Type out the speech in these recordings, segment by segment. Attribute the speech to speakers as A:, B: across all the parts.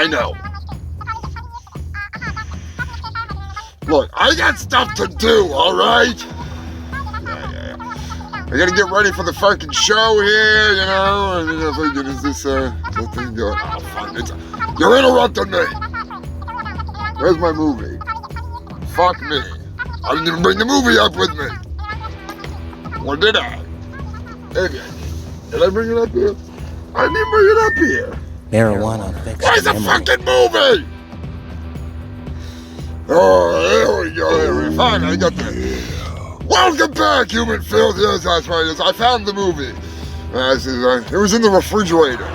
A: I know. Look, I got stuff to do, alright? Yeah. I gotta get ready for the fucking show here, you know? And I'm thinking, is this thing going? Oh, fuck, you're interrupting me! Where's my movie? Fuck me. I didn't even bring the movie up with me. Or did I? Maybe I did. Did I bring it up here? I didn't bring it up here.
B: Marijuana affects
A: Where's the fucking movie? Oh, there we go. There we fine. I got that. Welcome back, human filth. Yes, that's right. Yes, I found the movie. It was in the refrigerator.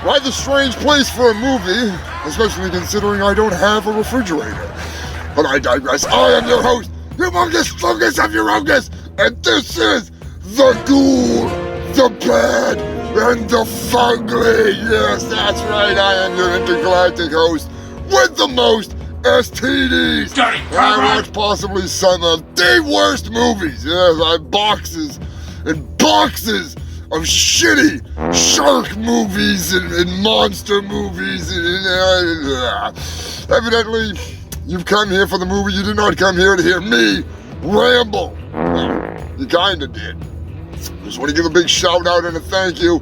A: Quite the strange place for a movie, especially considering I don't have a refrigerator. But I digress. I am your host, Humongous Fungus of Humongous, and this is the Ghoul, the Bad, and the Fugly. Yes, that's right. I am your intergalactic host with the most STDs. I watch possibly some of the worst movies. Yes, I have boxes and boxes of shitty shark movies and monster movies. Evidently, you've come here for the movie. You did not come here to hear me ramble. You kinda did. Just want to give a big shout out and a thank you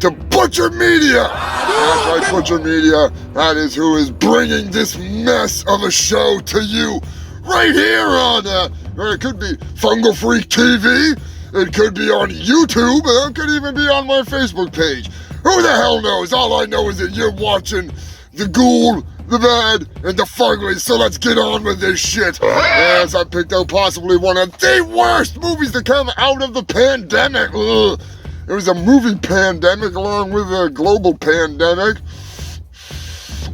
A: to Butcher Media. That's right, Butcher Media. That is who is bringing this mess of a show to you right here on, it could be Fungal Freak TV. It could be on YouTube. It could even be on my Facebook page. Who the hell knows? All I know is that you're watching the Ghoul, the Bad, and the Fugly, so let's get on with this shit. Yes, I picked out possibly one of the worst movies to come out of the pandemic. Ugh. It was a movie pandemic along with a global pandemic.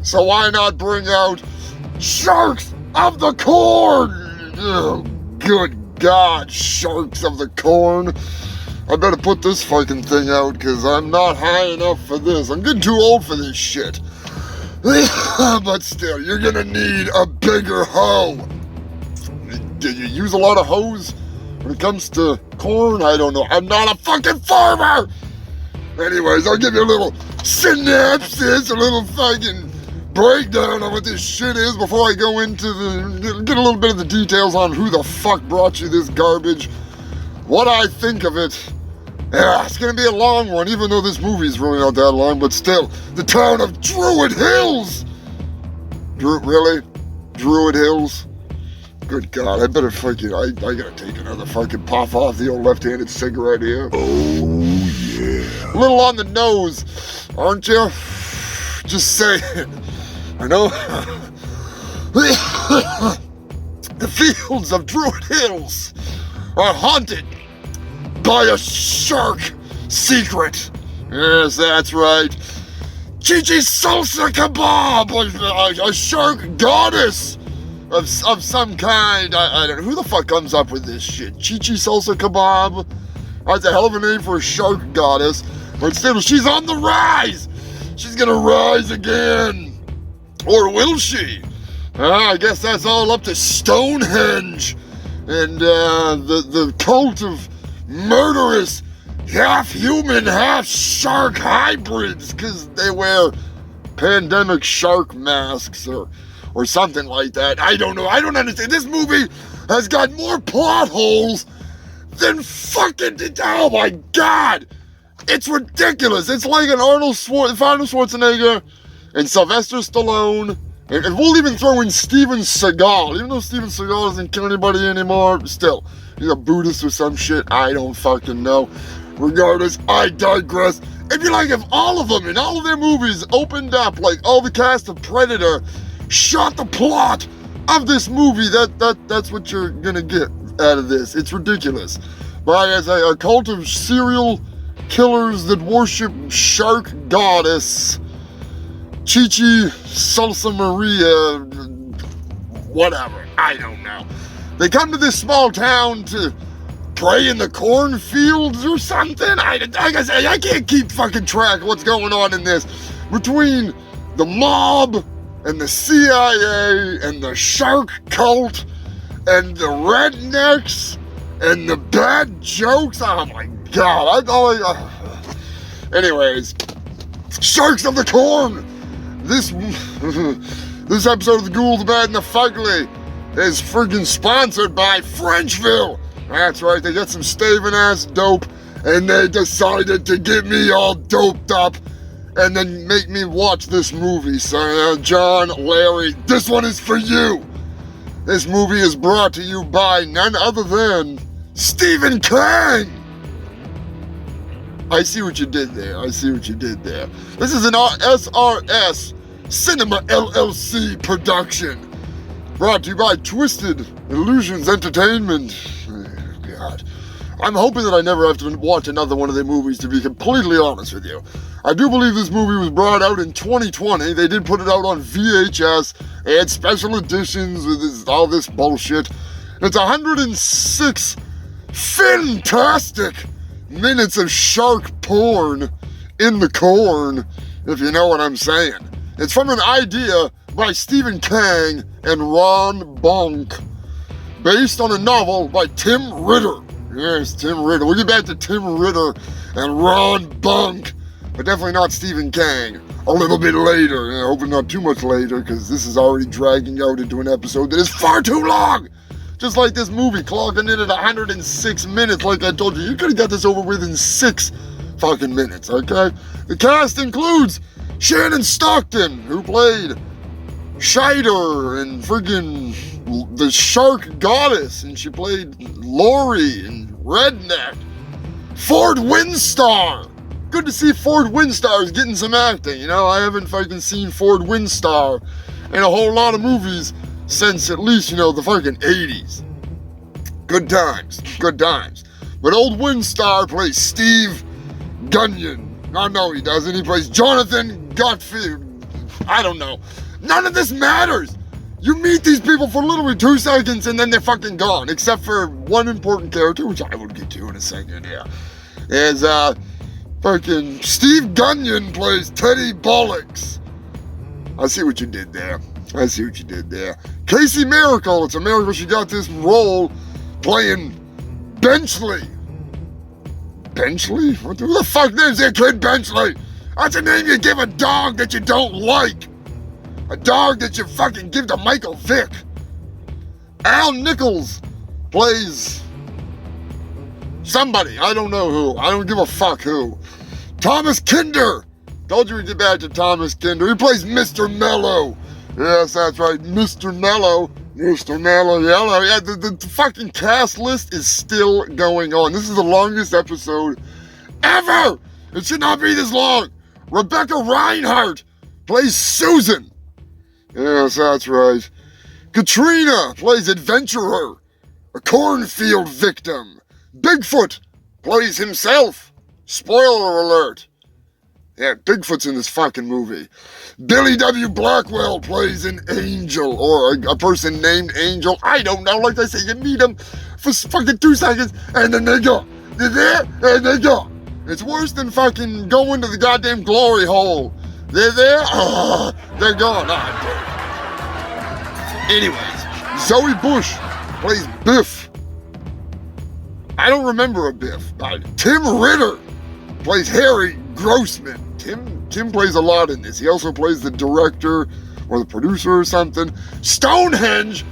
A: So why not bring out Sharks of the Corn? Oh, good God, Sharks of the Corn. I better put this fucking thing out because I'm not high enough for this. I'm getting too old for this shit. But still, you're gonna need a bigger hoe. Do you use a lot of hoes when it comes to corn? I don't know. I'm not a fucking farmer! Anyways, I'll give you a little synopsis, a little fucking breakdown on what this shit is before I go into get a little bit of the details on who the fuck brought you this garbage, what I think of it. Yeah, it's gonna be a long one, even though this movie's really not that long, but still, the town of Druid Hills! Really? Druid Hills? Good God, I better fucking, I gotta take another fucking puff off the old left-handed cigarette here. Oh, yeah. A little on the nose, aren't you? Just saying. I know. The fields of Druid Hills are haunted by a shark secret. Yes, that's right. Chichi Salsa Kebab, a shark goddess of some kind. I don't know. Who the fuck comes up with this shit? Chichi Salsa Kebab? That's a hell of a name for a shark goddess. But still, she's on the rise. She's gonna rise again. Or will she? I guess that's all up to Stonehenge and the cult of murderous half-human, half-shark hybrids, because they wear pandemic shark masks or something like that. I don't know. I don't understand. This movie has got more plot holes than fucking... Oh, my God. It's ridiculous. It's like an Arnold Schwarzenegger and Sylvester Stallone, and we'll even throw in Steven Seagal. Even though Steven Seagal doesn't kill anybody anymore, still, he's a Buddhist or some shit. I don't fucking know. Regardless, I digress. It'd be like if all of them in all of their movies opened up, like all the cast of Predator shot the plot of this movie. That's what you're gonna get out of this. It's ridiculous. By as a cult of serial killers that worship shark goddess Chichi Salsa Maria, whatever, I don't know. They come to this small town to pray in the cornfields or something. Like I say, I can't keep fucking track of what's going on in this. Between the mob and the CIA and the shark cult and the rednecks and the bad jokes. Oh my God. Anyways, Sharks of the Corn. This this episode of the Ghoul, the Bad, and the Fugly is friggin' sponsored by Frenchville. That's right, they got some staving ass dope, and they decided to get me all doped up and then make me watch this movie. So, John, Larry, this one is for you. This movie is brought to you by none other than Stephen King. I see what you did there. This is an SRS Cinema LLC production, brought to you by Twisted Illusions Entertainment. Oh, God. I'm hoping that I never have to watch another one of their movies, to be completely honest with you. I do believe this movie was brought out in 2020. They did put it out on VHS. They had special editions with all this bullshit. It's 106 fantastic minutes of shark porn in the corn, if you know what I'm saying. It's from an idea by Stephen King and Ron Bonk, based on a novel by Tim Ritter. Yes, Tim Ritter. We'll get back to Tim Ritter and Ron Bonk, but definitely not Stephen King. A little bit later. Hoping not too much later, because this is already dragging out into an episode that is far too long. Just like this movie, clocking in at 106 minutes. Like I told you, you could have got this over with in 6 fucking minutes, okay? The cast includes Shannon Stockton, who played Scheider and friggin' the Shark Goddess, and she played Lori and Redneck. Ford Windstar. Good to see Ford Windstar is getting some acting, you know? I haven't fucking seen Ford Windstar in a whole lot of movies since at least, the fucking 80s. Good times. But old Windstar plays Steve Gunyon. Oh, no, he doesn't. He plays Jonathan Gottfield. I don't know. None of this matters. You meet these people for literally 2 seconds and then they're fucking gone. Except for one important character, which I will get to in a second, yeah. Is, fucking Steve Gunyon plays Teddy Bollocks. I see what you did there. Casey Miracle. It's a miracle she got this role playing Benchley. Benchley? Who the fuck names their kid Benchley? That's a name you give a dog that you don't like. A dog that you fucking give to Michael Vick. Al Nichols plays somebody. I don't know who. I don't give a fuck who. Thomas Kinder. Told you we'd get back to Thomas Kinder. He plays Mr. Mello. Yes, that's right. Mr. Mello. Mr. Mellow Yellow. Yeah, the fucking cast list is still going on. This is the longest episode ever. It should not be this long. Rebecca Reinhardt plays Susan. Yes, that's right. Katrina plays Adventurer, a cornfield victim. Bigfoot plays himself. Spoiler alert. Yeah, Bigfoot's in this fucking movie. Billy W. Blackwell plays an angel, or a person named Angel. I don't know. Like I say, you meet them for fucking 2 seconds, and then they go. They're there, and they go. It's worse than fucking going to the goddamn glory hole. They're there, they're gone. Anyways, Zoe Bush plays Biff. I don't remember a Biff. Tim Ritter plays Harry Grossman. Tim plays a lot in this. He also plays the director or the producer or something. Stonehenge,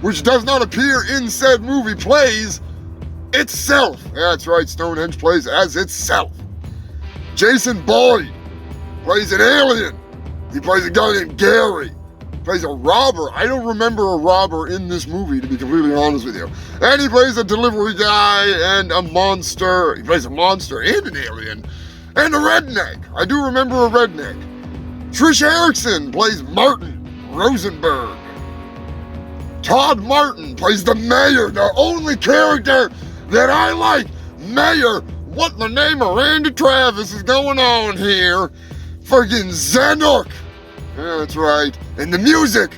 A: which does not appear in said movie, plays itself. That's right, Stonehenge plays as itself. Jason Boyd plays an alien. He plays a guy named Gary. He plays a robber. I don't remember a robber in this movie, to be completely honest with you. And he plays a delivery guy and a monster. He plays a monster and an alien. And a redneck. I do remember a redneck. Trish Erickson plays Martin Rosenberg. Todd Martin plays the mayor, the only character that I like. Mayor, what in the name of Randy Travis is going on here? Friggin' Zanuck. Yeah, that's right. And the music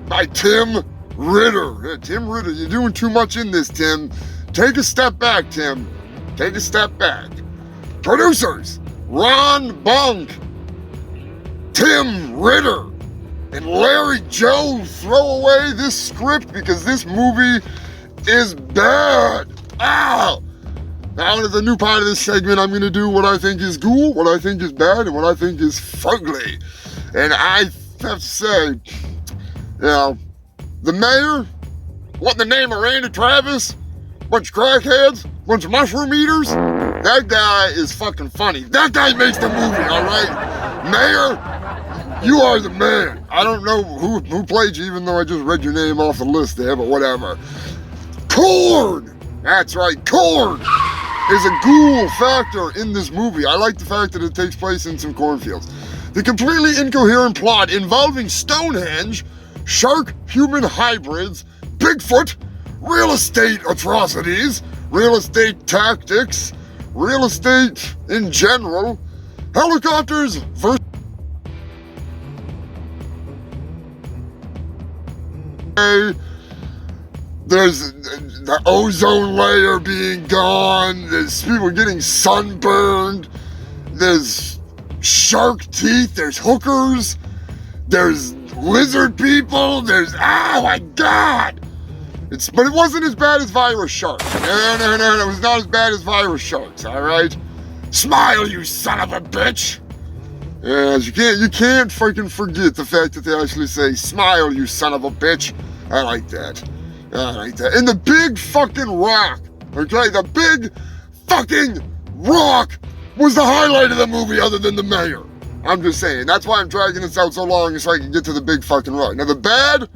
A: by Tim Ritter. Yeah, Tim Ritter, you're doing too much in this, Tim. Take a step back, Tim. Take a step back. Producers, Ron Bonk, Tim Ritter, and Larry Joe. Throw away this script because this movie is bad. Ow! Now there's a new part of this segment. I'm going to do what I think is Ghoul, what I think is bad, and what I think is Fugly. And I have to say, you know, the mayor, what in the name of Randy Travis, bunch of crackheads, bunch of mushroom eaters, that guy is fucking funny. That guy makes the movie, all right? Mayor, you are the man. I don't know who played you, even though I just read your name off the list there, but whatever. Corn! That's right, corn is a ghoul factor in this movie. I like the fact that it takes place in some cornfields. The completely incoherent plot involving Stonehenge, shark-human hybrids, Bigfoot, real estate atrocities, real estate tactics, real estate in general, helicopters versus there's the ozone layer being gone, there's people getting sunburned, there's shark teeth, there's hookers, there's lizard people, there's, oh my God! But it wasn't as bad as virus sharks. No, it was not as bad as virus sharks, all right? Smile, you son of a bitch! Yes, you can't freaking forget the fact that they actually say, smile, you son of a bitch. I like that. And the big fucking rock, okay? The big fucking rock was the highlight of the movie other than the mayor. I'm just saying. That's why I'm dragging this out so long so I can get to the big fucking rock. Now the bad,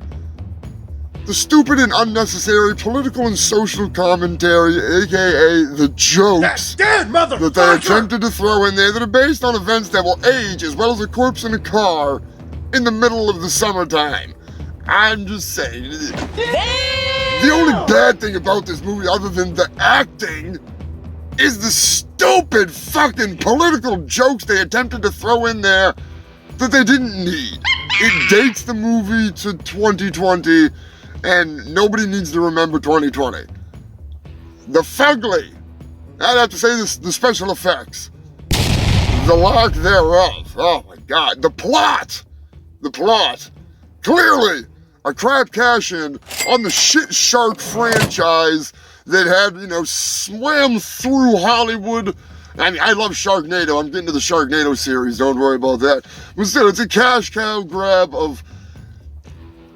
A: the stupid and unnecessary political and social commentary, aka the jokes that they attempted to throw in there that are based on events that will age as well as a corpse in a car in the middle of the summertime. I'm just saying. The only bad thing about this movie, other than the acting, is the stupid fucking political jokes they attempted to throw in there that they didn't need. It dates the movie to 2020, and nobody needs to remember 2020. The Fugly, I'd have to say this, the special effects, the lack thereof, oh my God, the plot, clearly a crap cash-in on the shit shark franchise that had, swam through Hollywood. I mean, I love Sharknado. I'm getting to the Sharknado series. Don't worry about that. But still, it's a cash cow grab of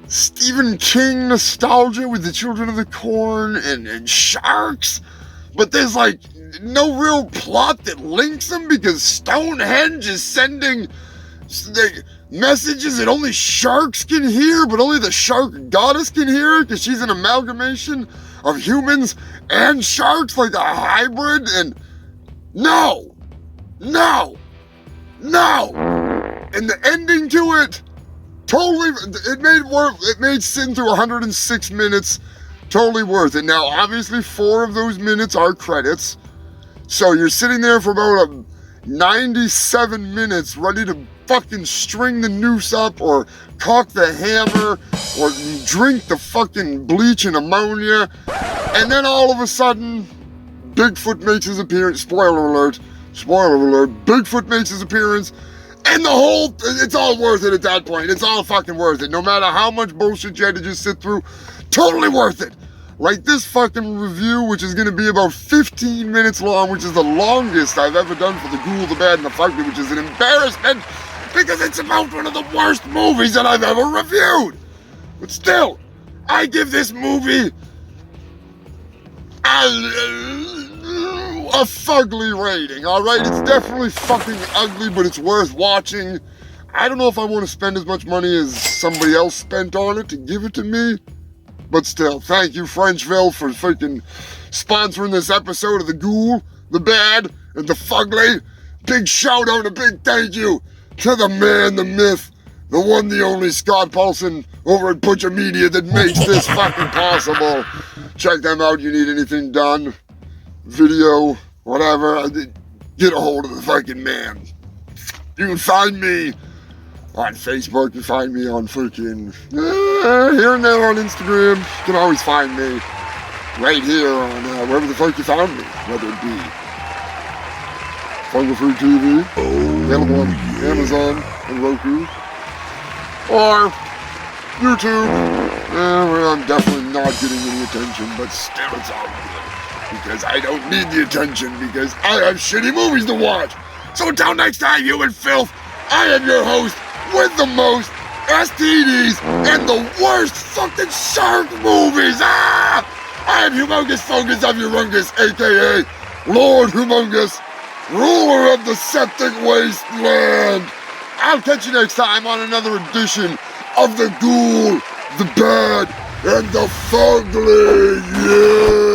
A: Stephen King nostalgia with the Children of the Corn and sharks. But there's, no real plot that links them because Stonehenge is sending messages that only sharks can hear, but only the shark goddess can hear because she's an amalgamation of humans and sharks, like a hybrid. And no. And the ending to it, totally, it made sitting through 106 minutes totally worth it. Now, obviously, 4 of those minutes are credits, so you're sitting there for about 97 minutes ready to fucking string the noose up or cock the hammer or drink the fucking bleach and ammonia, and then all of a sudden Bigfoot makes his appearance. Spoiler alert, Bigfoot makes his appearance, and it's all worth it at that point. It's all fucking worth it. No matter how much bullshit you had to just sit through, totally worth it. Like this fucking review, which is going to be about 15 minutes long, which is the longest I've ever done for The Ghoul, the Bad, and the Fugly, which is an embarrassment because it's about one of the worst movies that I've ever reviewed. But still, I give this movie a fugly rating, alright? It's definitely fucking ugly, but it's worth watching. I don't know if I want to spend as much money as somebody else spent on it to give it to me. But still, thank you, Frenchville, for freaking sponsoring this episode of The Ghoul, The Bad, and The Fugly. Big shout out, a big thank you to the man, the myth, the one, the only Scott Paulson over at Butcher Media that makes this fucking possible. Check them out. You need anything done, video, whatever, get a hold of the fucking man. You can find me on Facebook, you can find me on freaking here and there on Instagram. You can always find me right here on wherever the fuck you found me, whether it be Fungal Free TV, available on Amazon and Roku, or YouTube. Well, I'm definitely not getting any attention, but still it's all good because I don't need the attention because I have shitty movies to watch. So until next time, you and filth, I am your host, with the most STDs and the worst fucking shark movies. Ah! I am Humongous Fungus of Urungus, aka Lord Humongous, ruler of the septic wasteland. I'll catch you next time on another edition of the Ghoul, the Bad, and the Fugly. Yeah!